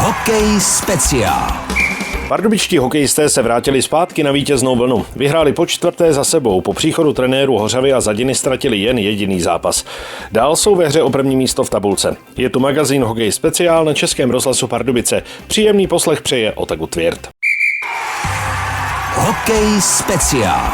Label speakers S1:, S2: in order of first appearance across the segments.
S1: Hokej speciál.
S2: Pardubičtí hokejisté se vrátili zpátky na vítěznou vlnu. Vyhráli po čtvrté za sebou, po příchodu trenéru Hořavy a Zadiny ztratili jen jediný zápas. Dál jsou ve hře o první místo v tabulce. Je tu magazín Hokej speciál na Českém rozhlasu Pardubice. Příjemný poslech přeje Otaku Tvěrt.
S1: Hokej speciál.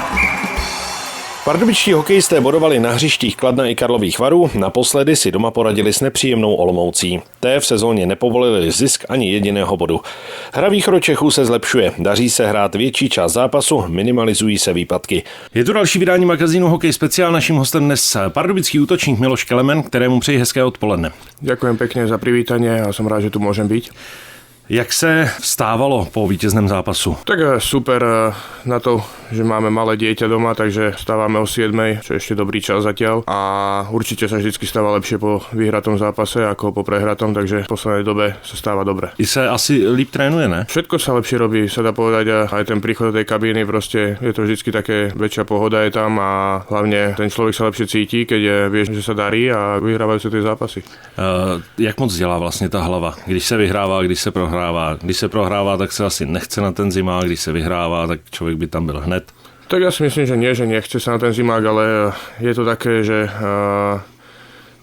S2: Pardubičtí hokejisté bodovali na hřištích Kladna i Karlových Varů, naposledy si doma poradili s nepříjemnou Olomoucí. Té v sezóně nepovolili zisk ani jediného bodu. Hra Východočechů se zlepšuje, daří se hrát větší část zápasu, minimalizují se výpadky. Je tu další vydání magazínu Hokej speciál, naším hostem dnes pardubický útočník Miloš Kelemen, kterému přeji hezké odpoledne.
S3: Ďakujem pekne za privítanie a som rád, že tu môžem byť.
S2: Jak se vstávalo po vítězném zápasu?
S3: Tak super na to, že máme malé dieťa doma, takže vstávame o 7, čo je ešte dobrý čas zatiaľ. A určite sa vždycky stáva lepšie po vyhratom zápase ako po prehratom, takže v poslednej dobe sa stáva dobre.
S2: I se asi líp trénuje, ne?
S3: Všetko sa lepšie robí, sa dá povedať, a aj ten príchod do tej kabíny, proste je to vždycky také, väčšia pohoda je tam a hlavne ten človek sa lepšie cíti, keď vie, že sa darí a vyhrávajú sa tie zápasy.
S2: Jak moc dělá vlastně ta hlava, když se vyhrává, když se prohrává? Když se prohrává, tak se asi nechce na ten zimák, když se vyhrává, tak člověk by tam byl hned.
S3: Tak ja si myslím, že nie, že nechce sa na ten zimák, ale je to také, že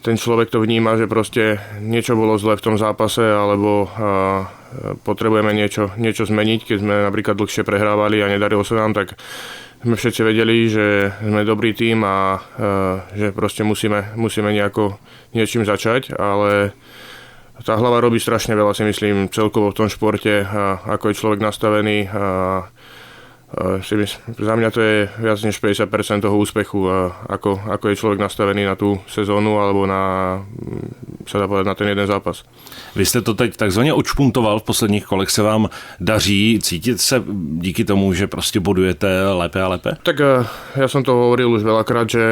S3: ten človek to vníma, že proste niečo bolo zle v tom zápase, alebo potrebujeme niečo zmeniť. Keď sme napríklad dlhšie prehrávali a nedarilo sa nám, tak sme všetci vedeli, že sme dobrý tím a že proste musíme niečím začať, ale tá hlava robí strašne veľa, si myslím, celkovo v tom športe, ako je človek nastavený. Za mňa to je viac než 50% toho úspechu, ako je človek nastavený na tú sezónu alebo sa dá povedať, na ten jeden zápas.
S2: Vy jste to teď takzvaně odšpuntoval, v posledních kolech se vám daří cítit se díky tomu, že prostě bodujete lépe a lépe?
S3: Tak ja som to hovoril už veľakrát, že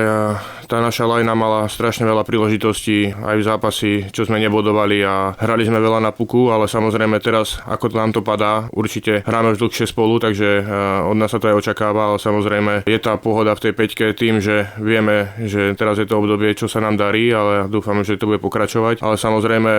S3: tá naša lajna mala strašne veľa príležitostí aj v zápasy, čo sme nebodovali a hrali sme veľa na puku, ale samozrejme teraz, ako nám to padá, určite hráme už dlhšie spolu, takže od nás sa to aj očakáva, ale samozrejme je tá pohoda v tej peťke tým, že vieme, že teraz je to obdobie, čo sa nám darí, ale dúfam, že to bude pokračovať, ale samozrejme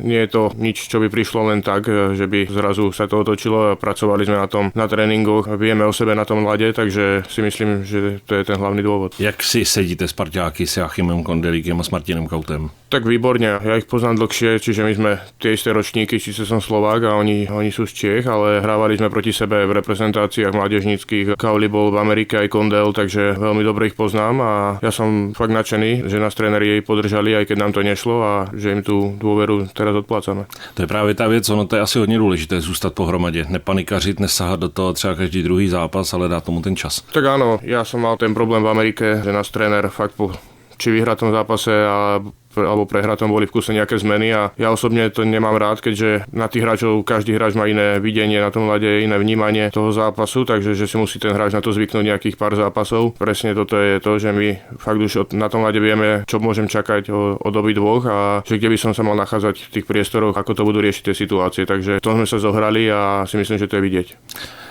S3: nie je to nič, čo by prišlo len tak, že by zrazu sa to otočilo a pracovali sme na tom na tréningoch, vieme o sebe na tom ľade, takže si myslím, že to je ten hlavný dôvod.
S2: Jak si sedíte s parťáky, s Joachimem Kondelíkem a s Martinem Kautem?
S3: Tak výborne, ja ich poznám dlhšie, čiže my sme tie isté ročníky, síce som Slovák a oni sú z Čiech, ale hrávali sme proti sebe v reprezentáciách mládežníckych. Kauli bol v Amerike aj Kondel, takže veľmi dobre ich poznám a ja som fakt nadšený, že nás tréneri jej podržali, aj keď nám to nešlo a že im tú dôveru teraz odplácame.
S2: To je právě ta věc, ono to je asi hodně důležité zůstat pohromadě, nepanikařit, nesahat do toho třeba každý druhý zápas, ale dát tomu ten čas.
S3: Tak áno, ja som mal ten problém v Amerike, že nás tréner fakt po či vyhratom zápase alebo prehratom boli v kuse nejaké zmeny a ja osobne to nemám rád, keďže na tých hráčov každý hráč má iné videnie na tom ľade, iné vnímanie toho zápasu, takže že si musí ten hráč na to zvyknúť nejakých pár zápasov. Presne toto je to, že my fakt už na tom ľade vieme, čo môžem čakať od obidvoch a že kde by som sa mal nachádzať v tých priestoroch, ako to budú riešiť tie situácie. Takže to sme sa zohrali a si myslím, že to je vidieť.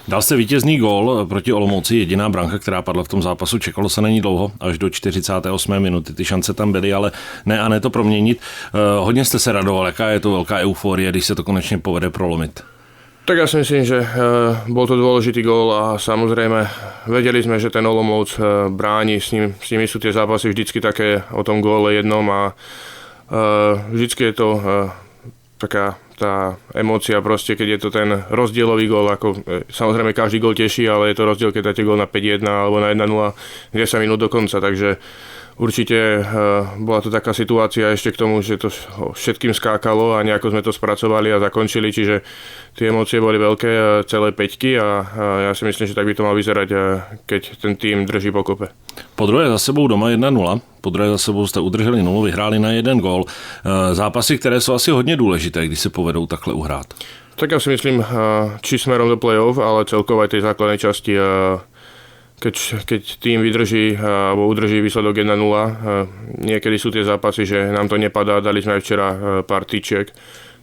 S2: Dal jste vítězný gól proti Olomouci, jediná branka, která padla v tom zápasu, čekalo se na ní dlouho, až do 48. minuty, ty šance tam byly, ale ne to proměnit. Hodně jste se radoval, jaká je to velká euforie, když se to konečně povede prolomit?
S3: Tak ja si myslím, že bol to dôležitý gól a samozrejme vedeli sme, že ten Olomouc bráni, s nimi sú tie zápasy vždycky také o tom góle jednom a vždycky je to taká tá emócia proste, keď je to ten rozdielový gól, ako samozrejme každý gól teší, ale je to rozdiel, keď dáte gól na 5-1 alebo na 1-0, 10 minút do konca, takže určite bola to taká situácia ešte k tomu, že to všetkým skákalo a nejako sme to spracovali a zakončili, čiže tie emócie boli veľké, celé peťky a ja si myslím, že tak by to mal vyzerať, keď ten tým drží pokope.
S2: Po druhé za sebou doma 1-0, po druhé za sebou jste udrželi 0, vyhráli na 1 gól. Zápasy, které jsou asi hodně důležité, když se povedou takhle uhrát.
S3: Tak ja si myslím, či smerom do play-off, ale celkovo aj tej základnej časti, keď tým vydrží alebo udrží výsledok 1-0, niekedy sú tie zápasy, že nám to nepadá, dali sme aj včera pár tyčiek,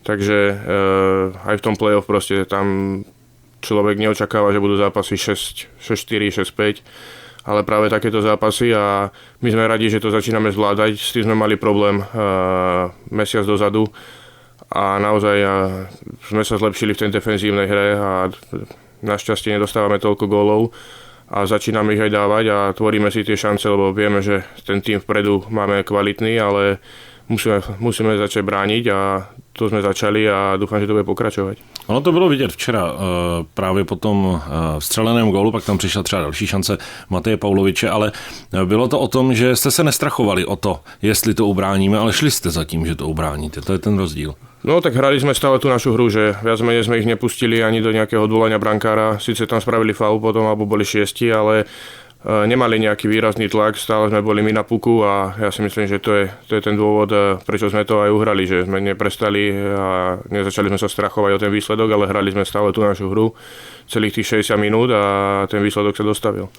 S3: takže aj v tom play-off proste tam človek neočakáva, že budú zápasy 6-4, 6-5, ale práve takéto zápasy a my sme radi, že to začíname zvládať, s tým sme mali problém mesiac dozadu a naozaj sme sa zlepšili v tej defenzívnej hre a našťastie nedostávame toľko gólov a začíname ich aj dávať a tvoríme si tie šance, lebo vieme, že ten tým vpredu máme kvalitný, ale musíme začať brániť a to sme začali a dúfam, že to bude pokračovat.
S2: Ono to bylo vidět včera právě po tom vstřeleném gólu, pak tam přišla třeba další šance Mateje Pauloviče, ale bylo to o tom, že jste se nestrachovali o to, jestli to ubráníme, ale šli jste za tím, že to ubráníte. To je ten rozdíl.
S3: No tak hrali sme stále tú našu hru, že viac menej sme ich nepustili ani do nejakého odvolania brankára. Sice tam spravili faul potom, alebo boli 6, ale nemali nejaký výrazný tlak, stále sme boli my na puku a ja si myslím, že to je ten dôvod, prečo sme to aj uhrali, že sme neprestali a nezačali sme sa strachovať o ten výsledok, ale hrali sme stále tú našu hru celých tých 60 minút a ten výsledok sa dostavil.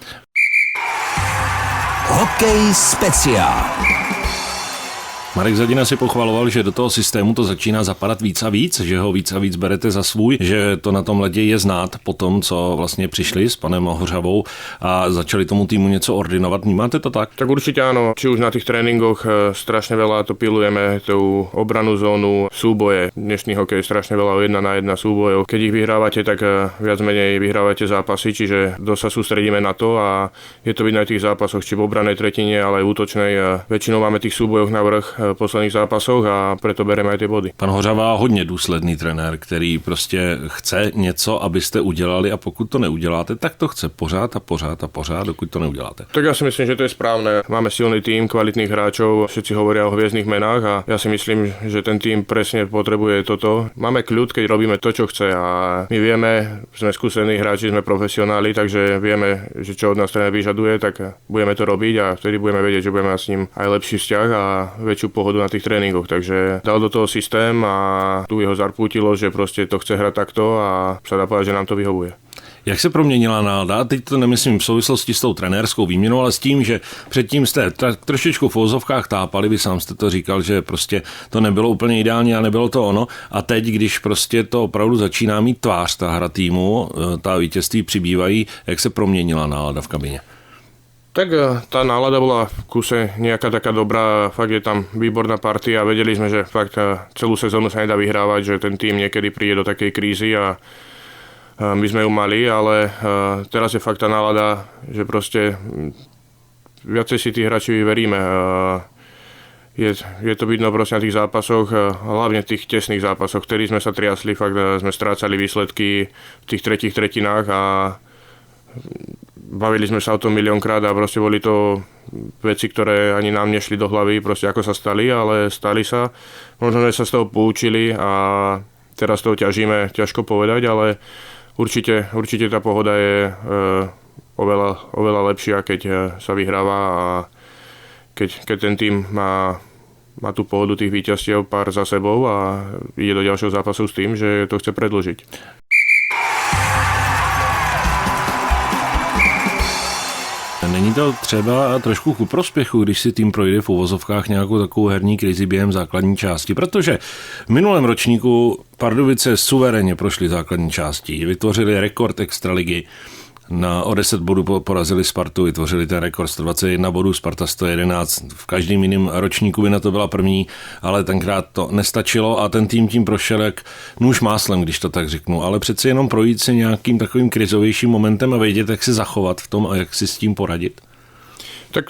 S1: Hokej speciál.
S2: Marek Zadina si pochvaloval, že do toho systému to začíná zapadat víc a víc, že ho víc a víc berete za svůj, že to na tom ledě je znát po tom, co vlastně přišli s panem Hořavou a začali tomu týmu něco ordinovat. Vnímáte to tak?
S3: Tak určite áno. Či už na tých tréningoch strašne veľa to pilujeme, tú obranú zónu, súboje. Dnešný hokej je strašne veľa 1-1 súbojov. Keď ich vyhrávate, tak viac menej vyhrávate zápasy, čiže dosť sa sústredíme na to a je to vidno aj v tých zápasoch, či v obranej tretine, ale aj útočnej. Väčšinou máme tých súbojoch navrch v posledních zápasoch a preto bereme aj tie body.
S2: Pan Hořava hodně důsledný trenér, který prostě chce něco, abyste udělali a pokud to neuděláte, tak to chce pořád a pořád a pořád, dokud to neuděláte.
S3: Tak ja si myslím, že to je správne. Máme silný tým, kvalitných hráčov, všetci hovoria o hviezdnych menách a ja si myslím, že ten tým presne potrebuje toto. Máme kľud, keď robíme to, čo chce a my vieme, sme skúsení hráči, sme profesionáli, takže vieme, že čo od nás tréner vyžaduje, tak budeme to robiť a vtedy budeme vedieť, že budeme mať s ním aj lepší vzťah a väčšiu pohodu na tých tréningoch. Takže dal do toho systém a tu jeho zarpútilo, že proste to chce hrať takto a sa dá povedať, že nám to vyhovuje.
S2: Jak se proměnila nálada? Teď to nemyslím v souvislosti s tou trenérskou výměnou, ale s tím, že předtím jste trošičku v uvozovkách tápali, vy sám jste to říkal, že prostě to nebylo úplně ideální a nebylo to ono. A teď, když prostě to opravdu začíná mít tvář, ta hra týmu, ta vítězství přibývají, jak se proměnila nálada v kabině?
S3: Tak tá nálada bola v kuse nejaká taká dobrá, fakt je tam výborná partia a vedeli sme, že fakt celú sezónu sa nedá vyhrávať, že ten tým niekedy príde do takej krízy a my sme ju mali, ale teraz je fakt tá nálada, že proste viacej si tí hráči veríme. Je to vidno proste na tých zápasoch, hlavne v tých tesných zápasoch, ktorý sme sa triasli, fakt sme strácali výsledky v tých tretích tretinách a bavili sme sa o tom miliónkrát a proste boli to veci, ktoré ani nám nešli do hlavy, proste ako sa stali, ale stali sa. Možno, že sa z toho poučili a teraz toho ťažíme, ťažko povedať, ale určite tá pohoda je oveľa lepšia, keď sa vyhráva a keď ten tým má tú pohodu tých víťazstiev pár za sebou a ide do ďalšieho zápasu s tým, že to chce predĺžiť.
S2: Není to třeba trošku ku prospěchu, když si tým projde v uvozovkách nějakou takovou herní krizi během základní části, protože v minulém ročníku Pardubice suverénně prošly základní části, vytvořili rekord extraligy, o 10 bodů porazili Spartu, vytvořili ten rekord 121 bodů, Sparta 111. V každém jiném ročníku by na to byla první, ale tenkrát to nestačilo a ten tým tím prošel jak nůž máslem, když to tak řeknu. Ale přeci jenom projít si nějakým takovým krizovějším momentem a vědět, jak se zachovat v tom a jak si s tím poradit.
S3: Tak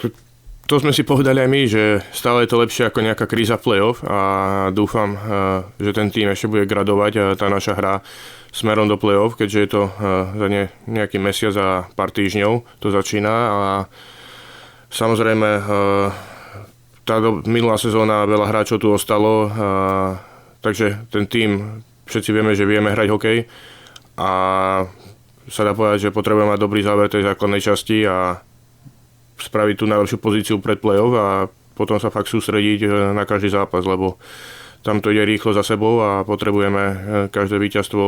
S3: to sme si povedali aj my, že stále je to lepšie ako nejaká kríza v play-off a dúfam, že ten tým ešte bude gradovať tá naša hra smerom do play-off, keďže je to za nejaký mesiac a pár týždňov to začína a samozrejme tá minulá sezóna veľa hráčov tu ostalo, takže ten tým všetci vieme, že vieme hrať hokej a sa dá povedať, že potrebujeme mať dobrý záver tej základnej časti a spraviť tú najlepšiu pozíciu pred play-off a potom sa fakt sústrediť na každý zápas, lebo tam to ide rýchlo za sebou a potrebujeme každé víťazstvo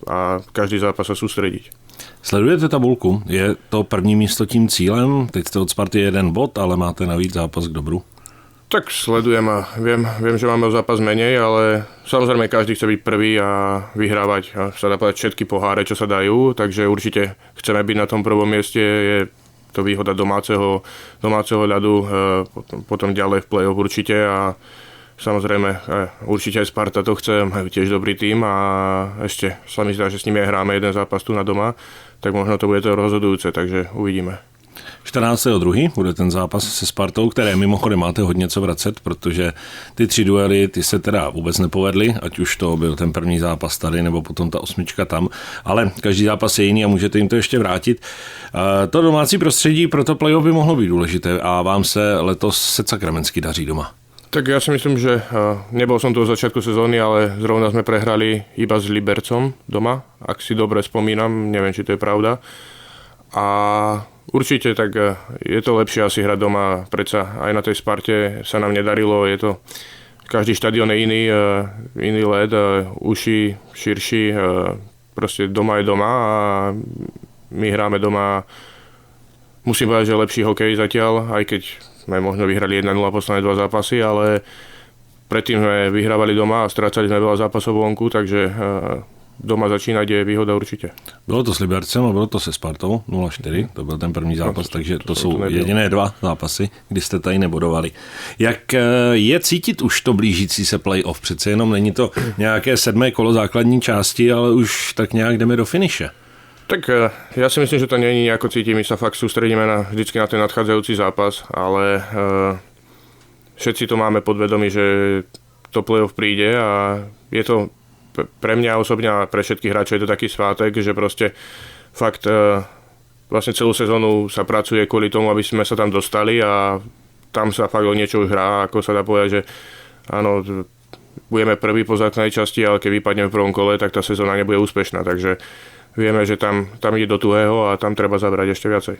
S3: a každý zápas sa sústrediť.
S2: Sledujete tabulku? Je to první místo tím cílem? Teď jste od Sparty 1 bod, ale máte navíc zápas k dobru.
S3: Tak sledujem a viem, že máme o zápas menej, ale samozrejme každý chce byť prvý a vyhrávať a sa dá povedať všetky poháre, čo sa dajú, takže určite chceme byť na tom prvom mieste, je to výhoda domáceho ľadu, potom ďalej v play-off určite a samozrejme určite aj Sparta to chce, majú tiež dobrý tím a ešte sa mi zdá, že s nimi aj hráme jeden zápas tu na doma, tak možno to bude to rozhodujúce, takže uvidíme.
S2: 14.2. bude ten zápas se Spartou, které mimochodem máte hodně co vracet, protože ty 3 duely, ty se teda vůbec nepovedly, ať už to byl ten první zápas tady, nebo potom ta 8 tam, ale každý zápas je jiný a můžete jim to ještě vrátit. To domácí prostředí pro to playoff by mohlo být důležité a vám se letos sakramensky daří doma.
S3: Tak ja si myslím, že nebol som tu od začiatku sezóny, ale zrovna sme prehrali iba s Libercom doma, ak si dobre spomínam, neviem, či to je pravda. A určite tak je to lepšie asi hrať doma, predsa aj na tej Sparte sa nám nedarilo, je to, každý štadión je iný led, uší, širší, proste doma je doma a my hráme doma, musím povedať, že lepší hokej zatiaľ, aj keď sme možno vyhrali 1-0 posledné 2 zápasy, ale predtým sme vyhrávali doma a strácali sme veľa zápasov vonku, takže doma začínať je výhoda určitě.
S2: Bylo to s Libercem a bylo to se Spartou 0-4, to byl ten první zápas, takže to jsou jediné 2 zápasy, kdy jste tady nebodovali. Jak je cítit už to blížící se playoff? Přece jenom není to nějaké 7. kolo základní části, ale už tak nějak jdeme do finiše.
S3: Tak ja si myslím, že to nie je nejako cítim, my sa fakt sústredíme vždycky na ten nadchádzajúci zápas, ale všetci to máme podvedomí, že to playoff príde a je to pre mňa osobne a pre všetkých hráčov je to taký svátek, že proste fakt vlastne celú sezónu sa pracuje kvôli tomu, aby sme sa tam dostali a tam sa fakt o niečo už hrá, ako sa dá povedať, že áno, budeme prvý po základnej časti, ale keď vypadneme v prvom kole, tak tá sezóna nebude úspešná, takže vieme, že tam ide do tuhého a tam treba zabrať ešte viacej.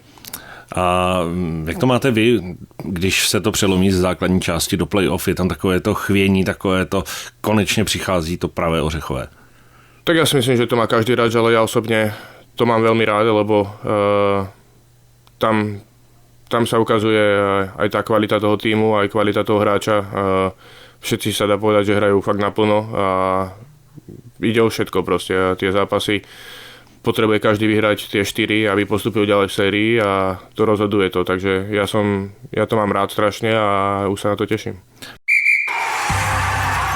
S2: A jak to máte vy, když se to přelomí z základní části do playoff, je tam takové to chvění, takové to konečně přichází to pravé ořechové?
S3: Tak ja si myslím, že to má každý hráč, ale ja osobne to mám veľmi rád, lebo tam sa ukazuje aj tá kvalita toho týmu, aj kvalita toho hráča. Všetci sa dá povedať, že hrajú fakt naplno a ide o všetko proste. Tie zápasy potrebuje každý vyhrať tie 4, aby postúpil ďalej v sérii a to rozhoduje to. Takže ja to mám rád strašne a už sa na to teším.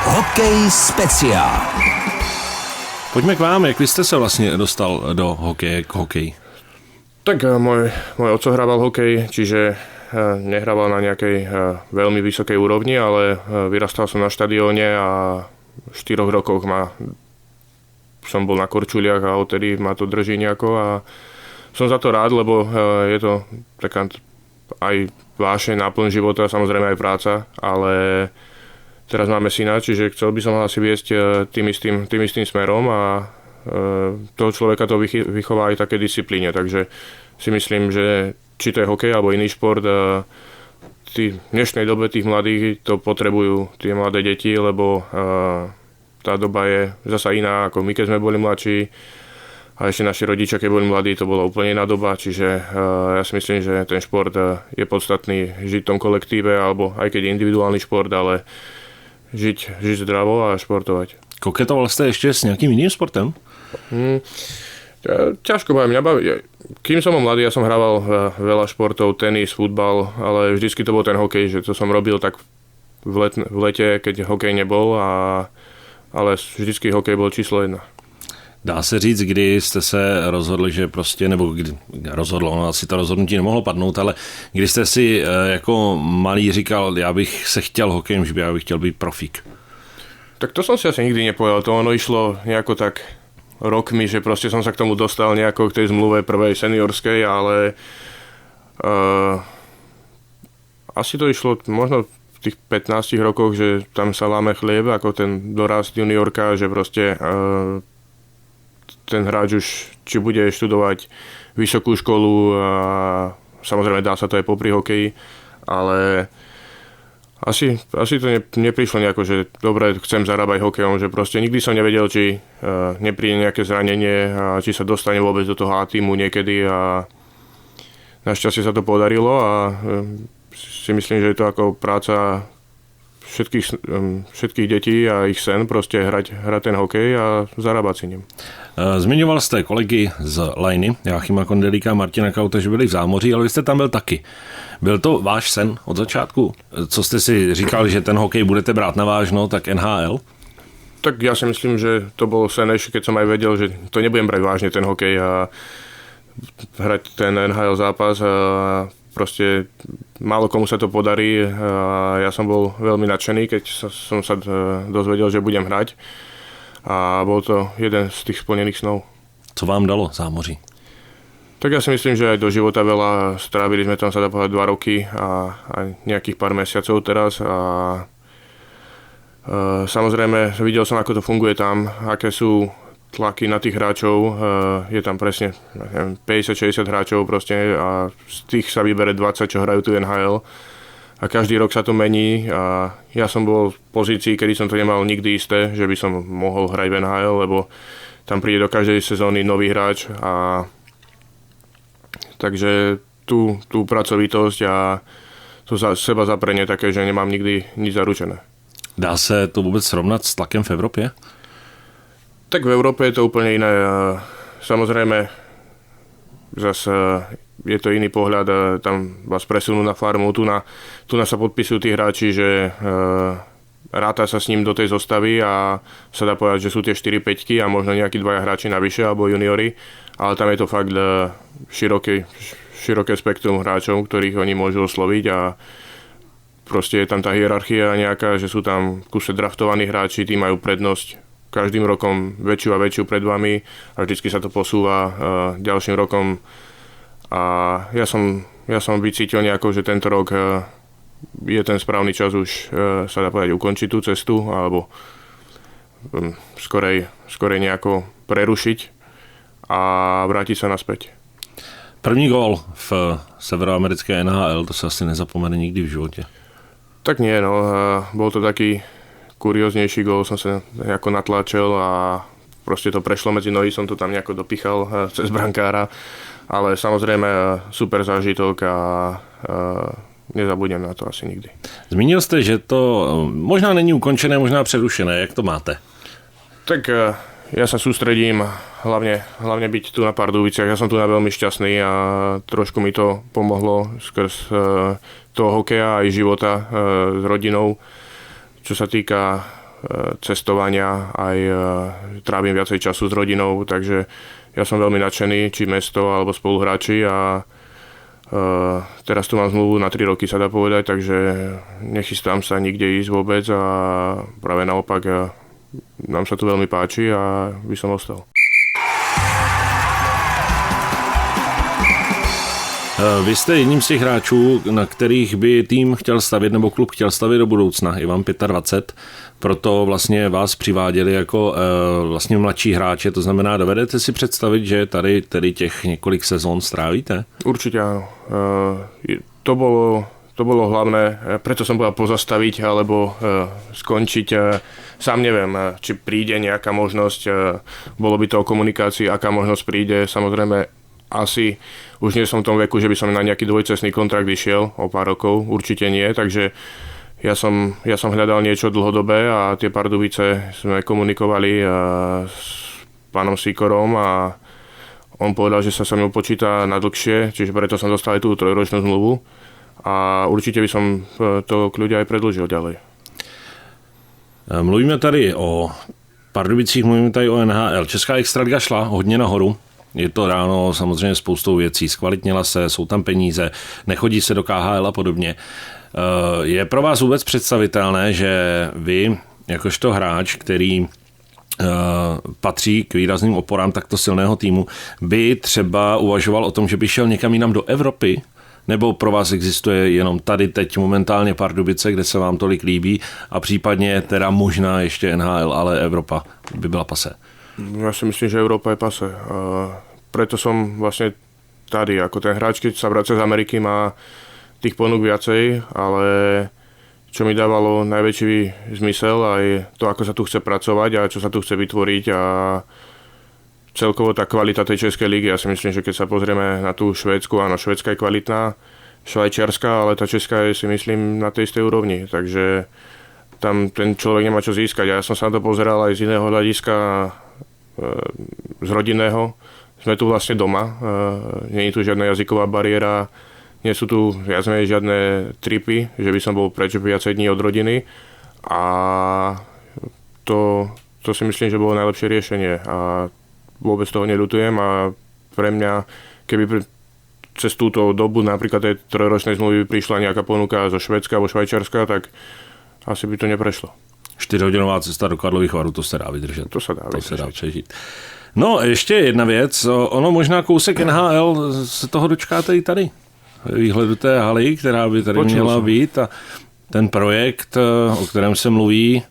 S1: Hokej speciál.
S2: Pojďme k vám, jak vy jste se vlastně dostal do hokeje, k hokeji?
S3: Tak môj otco hrával hokej, čiže nehrával na nejakej veľmi vysokej úrovni, ale vyrastal som na štadióne a v 4 rokoch som bol na korčuliach a odtedy ma to drží nejako a som za to rád, lebo je to taká aj vášeň, náplň života, samozrejme aj práca, ale teraz máme syna, čiže chcel by som ho asi viesť tým istým smerom a toho človeka to vychová aj také disciplíne, takže si myslím, že či to je hokej alebo iný šport, v dnešnej dobe tých mladých to potrebujú tie mladé deti, lebo tá doba je zasa iná, ako my, keď sme boli mladší a ešte naši rodičia, keď boli mladí, to bola úplne iná doba, čiže ja si myslím, že ten šport je podstatný žiť v tom kolektíve, alebo aj keď je individuálny šport, ale žiť zdravo a športovať.
S2: Koketoval jste ještě s nějakým jiným sportem?
S3: Ťažko mňa baví. Kým som bol mladý, ja som hrával veľa športov, tenis, futbal, ale vždycky to bol ten hokej, že to som robil tak v lete, keď hokej nebol, ale vždycky hokej bol číslo 1.
S2: Dá se říct, kdy jste se rozhodli, že prostě, nebo kdy rozhodlo, asi to rozhodnutí nemohlo padnout, ale kdy jste si jako malý říkal, já bych se chtěl hokejem, že já bych chtěl být profík?
S3: Tak to som si asi nikdy nepovedal, to ono išlo nejako tak rokmi, že proste som sa k tomu dostal nejako k tej zmluve prvej seniorskej, ale asi to išlo možno v tých 15 rokoch, že tam sa láme chlieb, ako ten dorast juniorka, že proste ten hráč už či bude študovať vysokú školu a samozrejme dá sa to aj popri hokeji, ale asi to neprišlo nejako, že dobre, chcem zarábať hokejom, že proste nikdy som nevedel, či nepríde nejaké zranenie a či sa dostane vôbec do toho A týmu niekedy a našťastie sa to podarilo a si myslím, že je to ako práca všetkých detí a ich sen proste hrať ten hokej a zarábať si ním.
S2: Zmiňoval jste kolegy z Lajny, Jáchyma Kondelíka a Martina Kauta, že byli v zámoří, ale vy jste tam byl taky. Byl to váš sen od začátku? Co jste si říkal, že ten hokej budete brát na vážno, tak NHL?
S3: Tak ja si myslím, že to bolo sen ešte, keď som aj vedel, že to nebudem brať vážne ten hokej a hrať ten NHL zápas a proste málo komu sa to podarí a ja som bol veľmi nadšený, keď som sa dozvedel, že budem hrať a bol to jeden z tých splnených snov.
S2: Co vám dalo zámoří?
S3: Tak ja si myslím, že aj do života veľa, strávili sme tam sa dá povedať 2 roky a nejakých pár mesiacov teraz a samozrejme videl som, ako to funguje tam, aké sú tlaky na tých hráčov, je tam presne 50-60 hráčov proste a z tých sa vybere 20, čo hrajú tu NHL a každý rok sa to mení a ja som bol v pozícii, kedy som to nemal nikdy isté, že by som mohol hrať v NHL, lebo tam príde do každej sezóny nový hráč a takže tú pracovitosť a to seba zaprenie také, že nemám nikdy nič zaručené.
S2: Dá se to vůbec srovnat s tlakem v Evropě?
S3: Tak v Európe je to úplne iné. Samozrejme, zase je to iný pohľad. Tam vás presunú na farmu, tu na sa podpisujú tí hráči, že ráta sa s ním do tej zostavy a sa dá povedať, že sú tie 4-5 a možno nejakí 2 hráči navyše alebo juniori, ale tam je to fakt široké spektrum hráčov, ktorých oni môžu osloviť a proste je tam tá hierarchia nejaká, že sú tam kuse draftovaní hráči, tí majú prednosť každým rokom väčšiu a väčšiu pred vami a vždycky sa to posúva ďalším rokom a ja som vycítil nejako, že tento rok je ten správny čas už sa dá povedať ukončiť tú cestu alebo skorej nejako prerušiť a vrátiť sa naspäť.
S2: První gól v severoamerické NHL, to sa asi nezapomene nikdy v živote.
S3: Tak nie, no, bol to taký kurioznejší gól, som sa nejako natlačil a proste to prešlo medzi nohy, som to tam nejako dopichal cez brankára, ale samozrejme super zážitok a nezabudnem na to asi nikdy.
S2: Zmínil jste, že to možná není ukončené, možná přerušené, jak to máte? Tak
S3: ja sa sústredím hlavne byť tu na Pardubiciach, ja som tu na veľmi šťastný a trošku mi to pomohlo skrz toho hokeja aj života s rodinou. Čo sa týka cestovania, aj trávim viacej času s rodinou, takže ja som veľmi nadšený, či mesto alebo spoluhráči a teraz tu mám zmluvu na 3 roky, sa dá povedať, takže nechystám sa nikde ísť vôbec a práve naopak nám sa tu veľmi páči a by som ostal.
S2: Vy jste jedním z těch hráčů, na kterých by tým chtěl stavět nebo klub chtěl stavět do budoucna. Je vám 25, proto vlastně vás přiváděli jako vlastně mladší hráče. To znamená, dovedete si představit, že tady tedy těch několik sezón strávíte?
S3: Určite áno. To bolo hlavné, preto som povedal pozastaviť alebo skončiť. Sám neviem, či príde nejaká možnosť, bolo by to o komunikácii, aká možnosť príde. Samozrejme, asi už nie som v tom veku, že by som na nejaký dvojcestný kontrakt išiel o pár rokov, určite nie, takže ja som hľadal niečo dlhodobé a tie Pardubice sme komunikovali s pánom Sikorom a on povedal, že sa mnou počíta na dlhšie, čiže preto som dostal aj tú 3-ročnú zmluvu a určite by som to kľudia aj predĺžil ďalej.
S2: Mluvíme tady o Pardubicích, mluvíme tady o NHL. Česká extraliga šla hodně nahoru. Je to ráno samozřejmě spoustou věcí, zkvalitnila se, jsou tam peníze, nechodí se do KHL a podobně. Je pro vás vůbec představitelné, že vy, jakožto hráč, který patří k výrazným oporám takto silného týmu, by třeba uvažoval o tom, že by šel někam jinam do Evropy? Nebo pro vás existuje jenom tady teď momentálně Pardubice, kde se vám tolik líbí a případně teda možná ještě NHL, ale Evropa by byla pase?
S3: Ja si myslím, že Európa je pase. Preto som vlastne tady, ako ten hráč, keď sa vracia z Ameriky, má tých ponúk viacej, ale čo mi dávalo najväčší zmysel aj to, ako sa tu chce pracovať a čo sa tu chce vytvoriť a celkovo tá kvalita tej českej ligy. Ja si myslím, že keď sa pozrieme na tú Švédsku, áno, švédska je kvalitná, švajčiarska, ale tá česká je, si myslím, na tej istej úrovni. Takže tam ten človek nemá čo získať. Ja som sa na to pozeral aj z iného hľadiska, z rodinného. Sme tu vlastne doma, nie je tu žiadna jazyková bariéra, nie sú tu viac menej žiadne tripy, že by som bol preč viacej dní od rodiny a to si myslím, že bolo najlepšie riešenie a vôbec toho neľutujem a pre mňa, keby cez túto dobu napríklad tej 3-ročnej zmluvy prišla nejaká ponuka zo Švédska alebo Švajčiarska, tak asi by to neprešlo.
S2: 4hodinová cesta do Karlových Varů, to se dá vydržet.
S3: To se dá
S2: přežít. No, ještě jedna věc. Ono možná kousek NHL se toho dočkáte i tady. Výhledu té haly, která by tady měla být. A ten projekt, o kterém se mluví,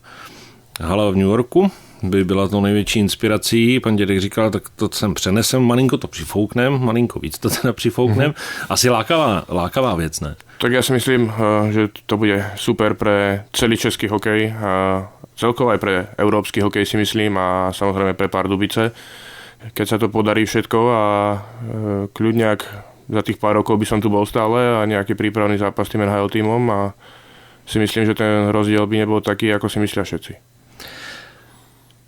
S2: hala v New Yorku, by byla to největší inspirací. Pan dědek říkal, tak to sem přenesem, malinko to přifouknem, malinko víc to teda přifouknem. Asi lákavá věc, ne?
S3: Tak ja si myslím, že to bude super pre celý český hokej a celkovo aj pre európsky hokej si myslím a samozrejme pre Pardubice. Keď sa to podarí všetko a kľudňak za tých pár rokov by som tu bol stále a nejaký prípravný zápas s tým NHL tímom a si myslím, že ten rozdiel by nebol taký, ako si myslia všetci.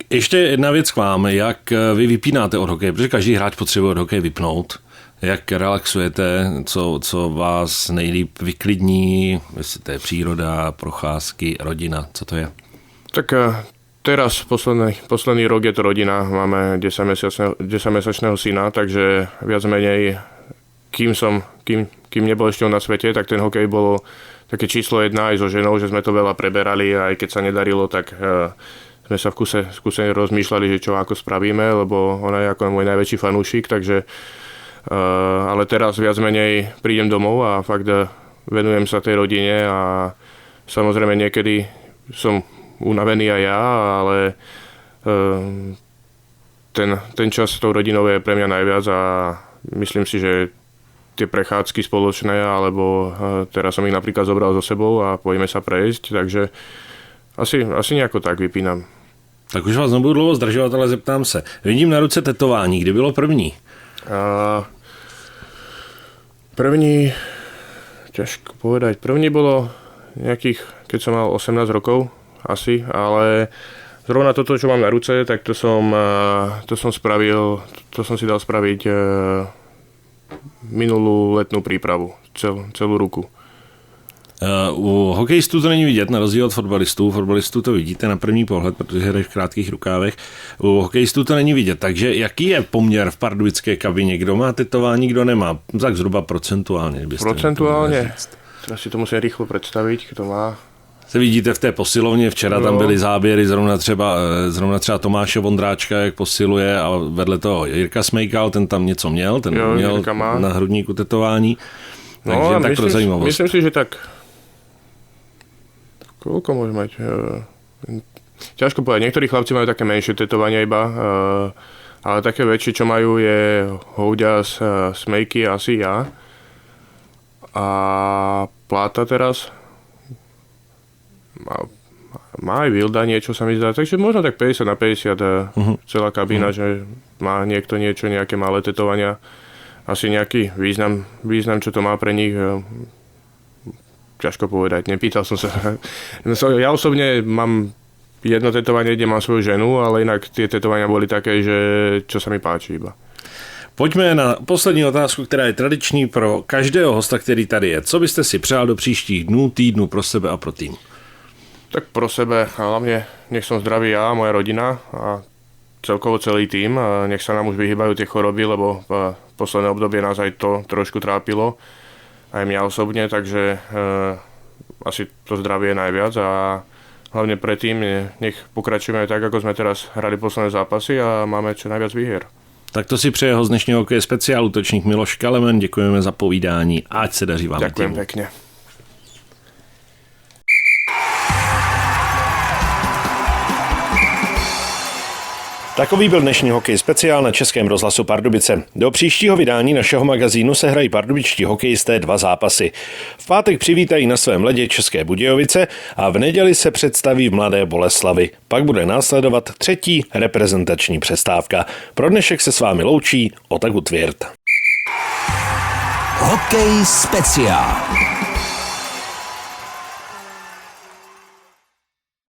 S2: Ještě jedna věc k vám, jak vy vypínáte od hokeje, protože každý hráč potřebuje od hokeje vypnout. Jak relaxujete, co vás nejlíp vyklidní, jestli to je příroda, procházky, rodina, co to je?
S3: Tak teraz posledný rok je to rodina, máme 10-mesačného syna, takže viac menej, kým nebol ešte na svete, tak ten hokej bolo také číslo 1 aj so ženou, že sme to veľa preberali a aj keď sa nedarilo, tak sme sa v kuse rozmýšľali, že čo ako spravíme, lebo ona je ako môj najväčší fanúšik, takže ale teraz viac menej prídem domov a fakt venujem sa tej rodine a samozrejme niekedy som unavený aj ja, ale ten čas s tou rodinou je pre mňa najviac a myslím si, že tie prechádzky spoločné, alebo teraz som ich napríklad zobral so sebou a pojďme sa prejsť, takže asi nejako tak vypínam.
S2: Tak už vás nebudu dlouho zdržovat, ale zeptám se. Vidím na ruce tetování, kdy bylo první?
S3: První, ťažko povedať, první bolo nejakých, keď som mal 18 rokov asi, ale zrovna toto, čo mám na ruce, tak to som si dal spraviť minulú letnú prípravu, celú ruku.
S2: U hokejistů to není vidět, na rozdíl od fotbalistů. Fotbalistů to vidíte na první pohled, protože hraješ v krátkých rukávech. U hokejistů to není vidět. Takže jaký je poměr v pardubické kabině? Kdo má tetování, kdo nemá? Tak zhruba procentuálně.
S3: Procentuálně? Teraz si to musím rýchlo představit, kdo má.
S2: Se vidíte v té posilovně, včera tam byly záběry, zrovna třeba Tomáše Vondráčka, jak posiluje a vedle toho Jirka Smejkal, ten tam něco měl, měl na hrudníku tetování. Takže tak pro zajímavost.
S3: Myslím si, že tak koľko môže mať? Ťažko povedať. Niektorí chlapci majú také menšie tetovania iba, ale také väčšie, čo majú, je Houďas, Smejky, asi ja. A Pláta teraz. Má aj Vilda niečo, sa mi zdá. Takže možno tak 50/50 celá kabína, že má niekto niečo, nejaké malé tetovania. Asi nejaký význam, čo to má pre nich. Ťažko povedať, nepýtal som sa. Ja osobne mám jedno tetovanie, kde mám svoju ženu, ale inak tie tetovania boli také, že čo sa mi páči iba.
S2: Pojďme na poslední otázku, která je tradiční pro každého hosta, který tady je. Co byste si přál do příštích dnů, týdnů pro sebe a pro tým?
S3: Tak pro sebe, hlavne nech som zdravý ja, moja rodina a celkovo celý tým. Nech sa nám už vyhýbajú tie choroby, lebo v posledné obdobie nás aj to trošku trápilo. Aj mňa osobne, takže asi to zdravie je najviac a hlavne predtým nech pokračujeme tak, ako sme teraz hrali posledné zápasy a máme čo najviac výhier.
S2: Tak to si přeje host dnešního hokeje speciál, útočník Miloš Kalemen. Děkujeme za povídání. Ať se daří vám.
S3: Ďakujem pekne.
S2: Takový byl dnešní hokej speciál na Českém rozhlasu Pardubice. Do příštího vydání našeho magazínu se hrají pardubičtí hokejisté 2 zápasy. V pátek přivítají na svém ledě České Budějovice a v neděli se představí v Mladé Boleslavi. Pak bude následovat 3. reprezentační přestávka. Pro dnešek se s vámi loučí Ota Gutwirth.
S1: Hokej speciál.